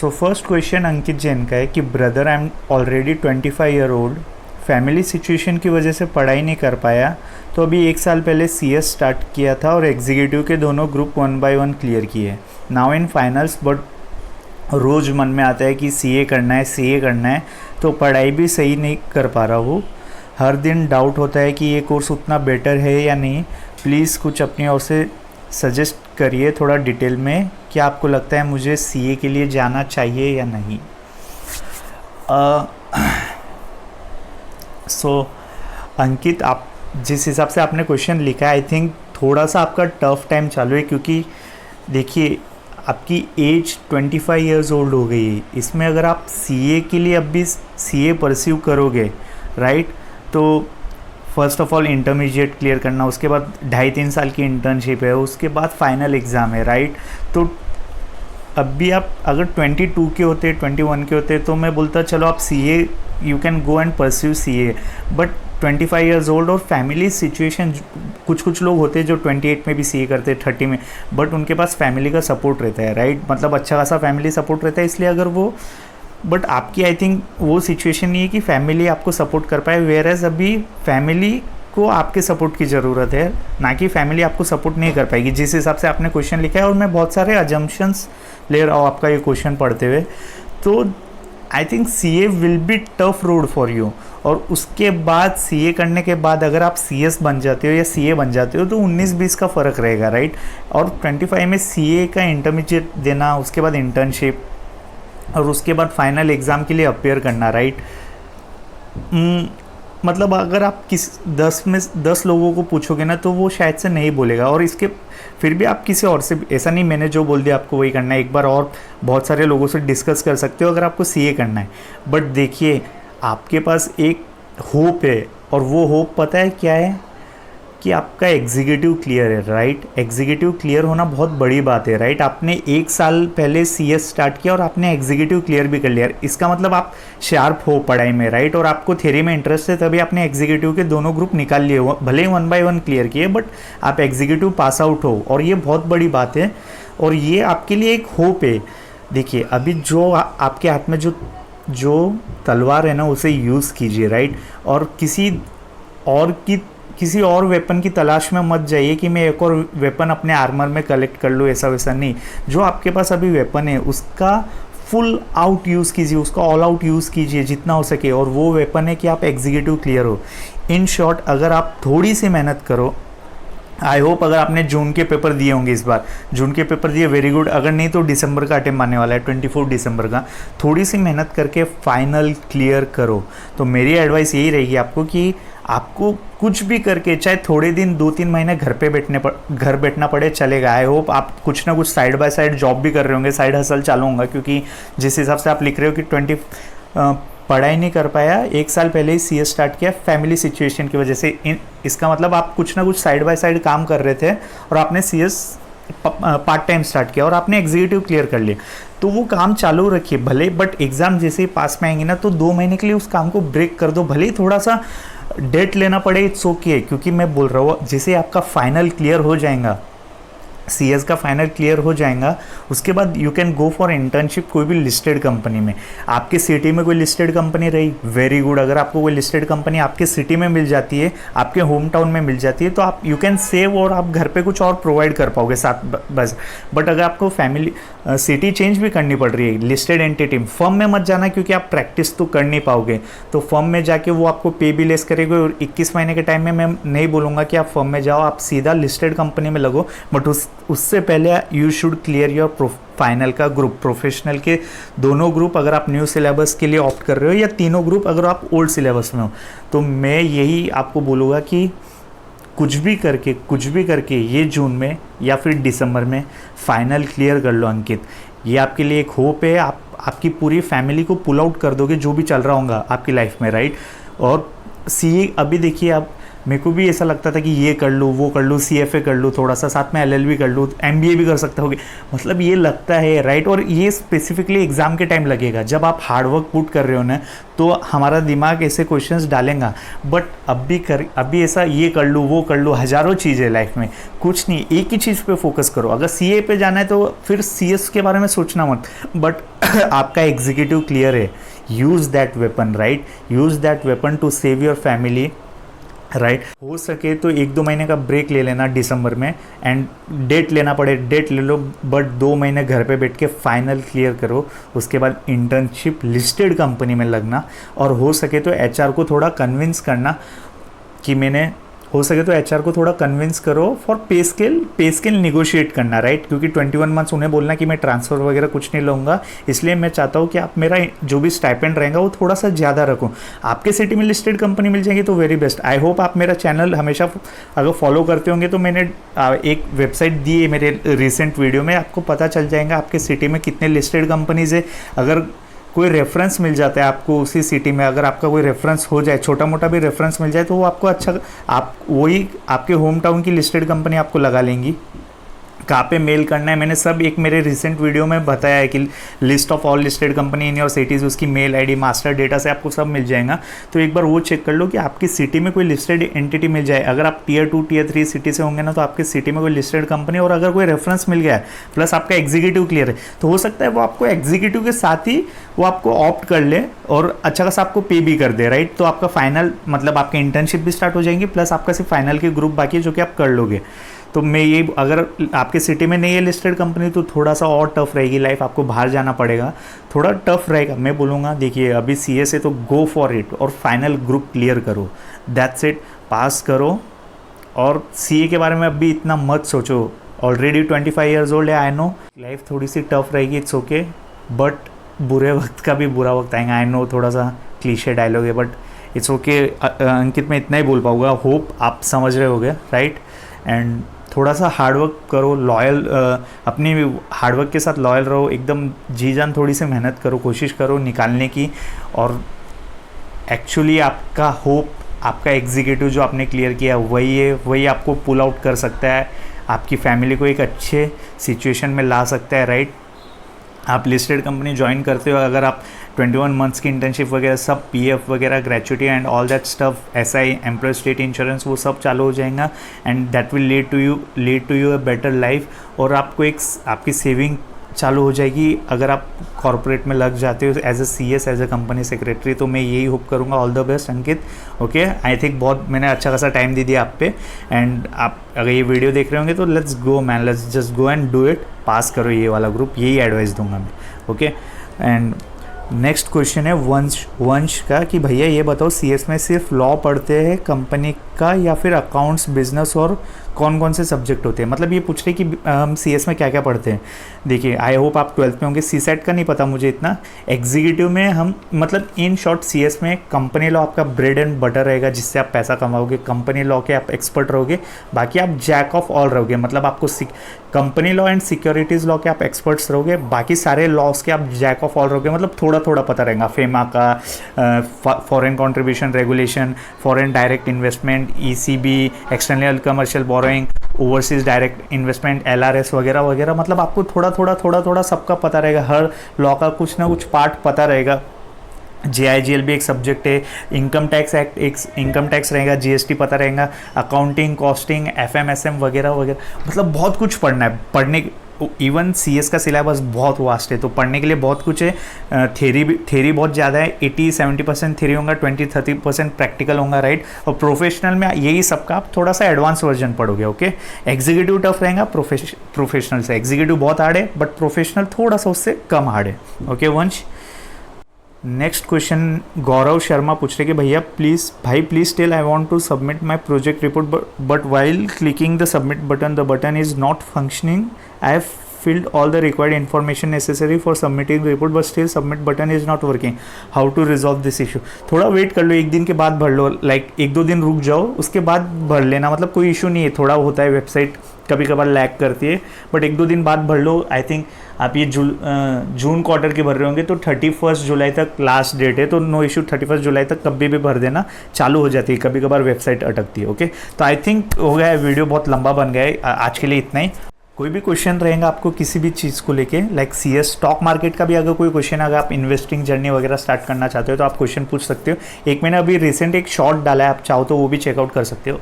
So first question अंकित जैन का है कि brother I am already 25 year old, family situation की वजह से पढ़ाई नहीं कर पाया, तो अभी 1 साल पहले CS स्टार्ट किया था और एग्जीक्यूटिव के दोनों ग्रुप 1 by 1 क्लियर किए। नाउ इन फाइनल्स, बट रोज़ मन में आता है कि CA करना है, CA करना है, तो पढ़ाई भी सही नहीं कर पा रहा हूँ। हर दिन डाउट होता है कि ये कोर्स उतना बेटर है या नहीं। प्लीज़ कुछ अपनी ओर से सजेस्ट करिए थोड़ा डिटेल में, क्या आपको लगता है मुझे CA के लिए जाना चाहिए या नहीं। अंकित, आप जिस हिसाब से आपने क्वेश्चन लिखा है, आई थिंक थोड़ा सा आपका टफ टाइम चालू है, क्योंकि देखिए आपकी एज 25 ईयर्स ओल्ड हो गई है। इसमें अगर आप CA के लिए अब भी CA परस्यू करोगे, राइट, तो first of all intermediate clear करना, उसके बाद 2.5-3 साल की इंटर्नशिप है, उसके बाद फाइनल एग्ज़ाम है, राइट। तो अब भी आप अगर 22 के होते, 21 के होते, तो मैं बोलता चलो आप CA you can go and pursue CA, but 25 years old और फैमिली सिचुएशन, कुछ लोग होते हैं जो 28 में भी CA करते हैं, 30 में, बट उनके पास फैमिली का सपोर्ट रहता है, राइट, मतलब अच्छा खासा फैमिली सपोर्ट रहता है, इसलिए अगर वो, बट आपकी आई थिंक वो सिचुएशन नहीं है कि फैमिली आपको सपोर्ट कर पाए, वेयर एज अभी फैमिली को आपके सपोर्ट की ज़रूरत है, ना कि फैमिली आपको सपोर्ट नहीं कर पाएगी, जिस हिसाब से आपने क्वेश्चन लिखा है। और मैं बहुत सारे अजम्पशंस ले रहा हूँ आपका ये क्वेश्चन पढ़ते हुए, तो I think CA will be tough road for you. और उसके बाद CA करने के बाद अगर आप CS बन जाते हो या CA बन जाते हो, तो 19-20 का फ़र्क रहेगा, राइट। और 25 में CA का इंटरमीडिएट देना, उसके बाद इंटर्नशिप, और उसके बाद फाइनल एग्ज़ाम के लिए अपेयर करना, राइट। मतलब अगर आप 10 में 10 लोगों को पूछोगे ना, तो वो शायद से नहीं बोलेगा। और इसके फिर भी आप किसी और से, ऐसा नहीं मैंने जो बोल दिया आपको वही करना है, एक बार और बहुत सारे लोगों से डिस्कस कर सकते हो अगर आपको CA करना है। बट देखिए आपके पास एक होप है, और वो होप पता है क्या है, कि आपका एग्जीक्यूटिव क्लियर है, राइट। एग्जीक्यूटिव क्लियर होना बहुत बड़ी बात है, राइट। आपने 1 साल पहले CS स्टार्ट किया और आपने एग्जीक्यूटिव क्लियर भी कर लिया, इसका मतलब आप शार्प हो पढ़ाई में, राइट। और आपको थ्योरी में इंटरेस्ट है, तभी आपने एग्जीक्यूटिव के दोनों ग्रुप निकाल लिए, भले ही 1 by 1 क्लियर किए, बट आप एग्जीक्यूटिव पास आउट हो, और ये बहुत बड़ी बात है, और ये आपके लिए एक होप है। देखिए अभी जो आपके हाथ में जो तलवार है ना, उसे यूज़ कीजिए, राइट। और किसी और वेपन की तलाश में मत जाइए कि मैं एक और वेपन अपने आर्मर में कलेक्ट कर लूँ, ऐसा वैसा नहीं। जो आपके पास अभी वेपन है उसका फुल आउट यूज़ कीजिए, उसका ऑल आउट यूज़ कीजिए जितना हो सके, और वो वेपन है कि आप एग्जीक्यूटिव क्लियर हो। इन शॉर्ट, अगर आप थोड़ी सी मेहनत करो, आई होप अगर आपने जून के पेपर दिए होंगे, इस बार जून के पेपर दिए, वेरी गुड। अगर नहीं तो दिसंबर का अटेम्प्ट आने वाला है, 24 दिसंबर का। थोड़ी सी मेहनत करके फाइनल क्लियर करो। तो मेरी एडवाइस यही रहेगी आपको कि आपको कुछ भी करके, चाहे थोड़े दिन 2-3 महीने घर बैठना पड़े, चलेगा। आई होप आप कुछ ना कुछ साइड बाय साइड जॉब भी कर रहे होंगे, साइड हसल चालू होगा, क्योंकि जिस हिसाब से आप लिख रहे हो कि पढ़ाई नहीं कर पाया, 1 साल पहले ही CS स्टार्ट किया फैमिली सिचुएशन की वजह से, इसका मतलब आप कुछ ना कुछ साइड बाय साइड काम कर रहे थे, और आपने CS पार्ट टाइम स्टार्ट किया, और आपने एग्जीक्यूटिव क्लियर कर लिया, तो वो काम चालू रखिए भले, बट एग्ज़ाम जैसे ही पास में आएंगे ना, तो 2 महीने के लिए उस काम को ब्रेक कर दो, भले ही थोड़ा सा डेट लेना पड़े, इट्स ओके। क्योंकि मैं बोल रहा हूँ जैसे आपका फाइनल क्लियर हो जाएगा, CS का फाइनल क्लियर हो जाएगा, उसके बाद you can go for internship कोई भी लिस्टेड कंपनी में। आपके सिटी में कोई लिस्टेड कंपनी रही, वेरी गुड। अगर आपको कोई लिस्टेड कंपनी आपके सिटी में मिल जाती है, आपके होम टाउन में मिल जाती है, तो आप यू कैन सेव, और आप घर पे कुछ और प्रोवाइड कर पाओगे साथ बस। बट अगर आपको फैमिली सिटी चेंज भी करनी पड़ रही है, लिस्टेड एंटिटी, फर्म में मत जाना, क्योंकि आप प्रैक्टिस तो कर नहीं पाओगे। तो फर्म में जाके वो आपको पे भी लेस करेगा, और 21 महीने के टाइम में मैं नहीं बोलूँगा कि आप फर्म में जाओ, आप सीधा लिस्टेड कंपनी में लगो। बट उससे पहले you should clear your final का ग्रुप, प्रोफेशनल के दोनों ग्रुप अगर आप न्यू सिलेबस के लिए ऑप्ट कर रहे हो, या तीनों ग्रुप अगर आप ओल्ड सिलेबस में हो। तो मैं यही आपको बोलूँगा कि कुछ भी करके ये जून में या फिर दिसंबर में फाइनल क्लियर कर लो अंकित। ये आपके लिए एक होप है, आपकी पूरी फैमिली को पुल आउट कर दोगे जो भी चल रहा होगा आपकी लाइफ में, राइट। और CA अभी देखिए, आप मेरे को भी ऐसा लगता था कि ये कर लूँ, वो कर लूँ, CFA कर लूँ, थोड़ा सा साथ में LLB कर लूँ, MBA भी कर सकता होगे, मतलब ये लगता है राइट। और ये स्पेसिफिकली एग्ज़ाम के टाइम लगेगा, जब आप हार्डवर्क पुट कर रहे हो ना, तो हमारा दिमाग ऐसे क्वेश्चंस डालेगा। बट अभी ऐसा ये कर लूँ, वो कर लूँ, हज़ारों चीज़ें लाइफ में, कुछ नहीं, एक ही चीज़ पे फोकस करो। अगर CA पे जाना है तो फिर CS के बारे में सोचना मत, बट आपका एग्जीक्यूटिव क्लियर है, use that weapon right, use that weapon to save your family right. हो सके तो 1-2 महीने का ब्रेक ले लेना दिसंबर में, एंड डेट लेना पड़े डेट ले लो, बट 2 महीने घर पे बैठ के फाइनल क्लियर करो। उसके बाद इंटर्नशिप लिस्टेड कंपनी में लगना, और हो सके तो HR को थोड़ा कन्विंस करना कि मैंने, हो सके तो HR को थोड़ा कन्विंस करो फॉर पे स्केल निगोशिएट करना राइट, क्योंकि 21 मंथ्स उन्हें बोलना कि मैं ट्रांसफ़र वगैरह कुछ नहीं लूँगा, इसलिए मैं चाहता हूँ कि आप मेरा जो भी स्टाइपेंड रहेगा वो थोड़ा सा ज़्यादा रखो। आपके सिटी में लिस्टेड कंपनी मिल जाएगी तो वेरी बेस्ट। आई होप आप मेरा चैनल हमेशा अगर फॉलो करते होंगे तो मैंने एक वेबसाइट दी है मेरे रिसेंट वीडियो में, आपको पता चल जाएगा आपके सिटी में कितने लिस्टेड कंपनीज़ है। अगर कोई रेफरेंस मिल जाता है आपको उसी सिटी में, अगर आपका कोई रेफरेंस हो जाए, छोटा मोटा भी रेफरेंस मिल जाए, तो वो आपको अच्छा, आप वही आपके होम टाउन की लिस्टेड कंपनी आपको लगा लेंगी। कहाँ पे मेल करना है मैंने सब एक मेरे रिसेंट वीडियो में बताया है कि list of all listed company in your cities, उसकी मेल आईडी मास्टर डेटा से आपको सब मिल जाएगा। तो एक बार वो चेक कर लो कि आपकी सिटी में कोई लिस्टेड एंटिटी मिल जाए। अगर आप Tier 2 Tier 3 सिटी से होंगे ना, तो आपकी सिटी में कोई लिस्टेड कंपनी, और अगर कोई रेफरेंस मिल गया है प्लस आपका एग्जीक्यूटिव क्लियर है, तो हो सकता है वो आपको एग्जीक्यूटिव के साथ ही वो आपको ऑप्ट कर ले और अच्छा खासा आपको पे भी कर दे राइट। तो आपका फाइनल मतलब आपकी इंटर्नशिप भी स्टार्ट हो जाएंगी, प्लस आपका सिर्फ फाइनल के ग्रुप बाकी है जो कि आप कर लोगे। तो मैं ये, अगर आपके सिटी में नहीं है लिस्टेड कंपनी तो थोड़ा सा और टफ रहेगी लाइफ, आपको बाहर जाना पड़ेगा, थोड़ा टफ रहेगा मैं बोलूँगा। देखिए अभी CS है तो गो फॉर इट और फाइनल ग्रुप क्लियर करो, दैट्स इट, पास करो। और CA के बारे में अभी इतना मत सोचो, ऑलरेडी 25 ईयर्स ओल्ड है, आई नो लाइफ थोड़ी सी टफ रहेगी, इट्स ओके, बट बुरे वक्त का भी बुरा वक्त आएगा। आई नो थोड़ा सा क्लीशे डायलॉग है, बट इट्स ओके। अंकित मैं इतना ही बोल पाऊँगा, होप आप समझ रहे होगे राइट। एंड थोड़ा सा हार्डवर्क करो, लॉयल, अपनी हार्डवर्क के साथ लॉयल रहो, एकदम जी जान थोड़ी सी मेहनत करो, कोशिश करो निकालने की। और एक्चुअली आपका होप, आपका एग्जीक्यूटिव जो आपने क्लियर किया वही है, वही आपको पुल आउट कर सकता है, आपकी फैमिली को एक अच्छे सिचुएशन में ला सकता है राइट। आप लिस्टेड कंपनी ज्वाइन करते हो, अगर आप 21 मंथ्स की इंटर्नशिप वगैरह सब, PF वगैरह, gratuity and all that stuff, SI employ state insurance, वो सब चालू हो जाएगा, and that will lead to you a better life. और आपको एक आपकी सेविंग चालू हो जाएगी अगर आप कॉर्पोरेट में लग जाते हो as a CS, as a company secretary. तो मैं यही होप करूँगा, all the best Ankit. Okay, I think बहुत मैंने अच्छा खासा टाइम दे दिया आप पे, एंड आप अगर ये वीडियो देख रहे होंगे तो let's go man, let's just go and do it, pass करो ये वाला ग्रुप, यही एडवाइस दूंगा मैं। ओके, एंड नेक्स्ट क्वेश्चन है वंश का कि भैया ये बताओ CS में सिर्फ लॉ पढ़ते हैं कंपनी का या फिर अकाउंट्स, बिजनेस और कौन कौन से सब्जेक्ट होते हैं। मतलब ये पूछ रहे कि हम CS में क्या क्या पढ़ते हैं। देखिए आई होप आप 12th में होंगे, CSET का नहीं पता मुझे इतना। एग्जीक्यूटिव में हम मतलब इन शॉर्ट CS में कंपनी लॉ आपका ब्रेड एंड बटर रहेगा, जिससे आप पैसा कमाओगे, कंपनी लॉ के आप एक्सपर्ट रहोगे, बाकी आप जैक ऑफ ऑल रहोगे। मतलब आपको company law and securities law के आप एक्सपर्ट्स रहोगे, बाकी सारे लॉस के आप जैक ऑफ ऑल रहोगे। मतलब थोड़ा थोड़ा पता रहेगा, फेमा का, foreign contribution regulation, foreign direct investment, ECB, external commercial borrowing, overseas direct investment, LRS वगैरह वगैरह। मतलब आपको थोड़ा थोड़ा सबका पता रहेगा, हर लॉ का कुछ ना कुछ पार्ट पता रहेगा। JIGL भी एक सब्जेक्ट है, इनकम टैक्स एक्ट एक इनकम टैक्स रहेगा, GST पता रहेगा, अकाउंटिंग, कॉस्टिंग, FMSM वगैरह वगैरह। मतलब बहुत कुछ पढ़ना है, पढ़ने इवन CS का सिलेबस बहुत वास्ट है, तो पढ़ने के लिए बहुत कुछ है। थेरी बहुत ज़्यादा है, 80-70% थेरी होगा, 20-30% प्रैक्टिकल होगा राइट। और प्रोफेशनल में यही सबका आप थोड़ा सा एडवांस वर्जन पढ़ोगे। ओके, एग्जीक्यूटिव टफ रहेगा, प्रोफेशनल से एग्जीक्यूटिव बहुत हार्ड है, बट प्रोफेशनल थोड़ा सा उससे कम हार्ड है। Okay Vansh, next question Gaurav Sharma पूछ रहे कि भैया please tell, I want to submit my project report but while clicking the submit button the button is not functioning, I have filled all the required information necessary for submitting the report but still submit button is not working, how to resolve this issue। थोड़ा wait कर लो, एक दिन के बाद भर लो, like 1-2 दिन रुक जाओ, उसके बाद भर लेना, मतलब कोई इशू नहीं है। थोड़ा होता है वेबसाइट कभी कभार लैग करती है, बट 1-2 दिन बाद भर लो। आई थिंक आप ये जून क्वार्टर के भर रहे होंगे तो 31 जुलाई तक लास्ट डेट है, तो नो इशू, 31 जुलाई तक कभी भी भर देना, चालू हो जाती है। कभी कभार वेबसाइट अटकती है। ओके, तो आई थिंक हो गया है, वीडियो बहुत लंबा बन गया है, आज के लिए इतना ही। कोई भी क्वेश्चन रहेगा आपको किसी भी चीज़ को लेके, लाइक CS स्टॉक मार्केट का भी अगर कोई क्वेश्चन, अगर आप इन्वेस्टिंग जर्नी वगैरह स्टार्ट करना चाहते हो तो आप क्वेश्चन पूछ सकते हो। एक मैंने अभी रिसेंट एक शॉर्ट डाला है, आप चाहो तो वो भी चेकआउट कर सकते हो।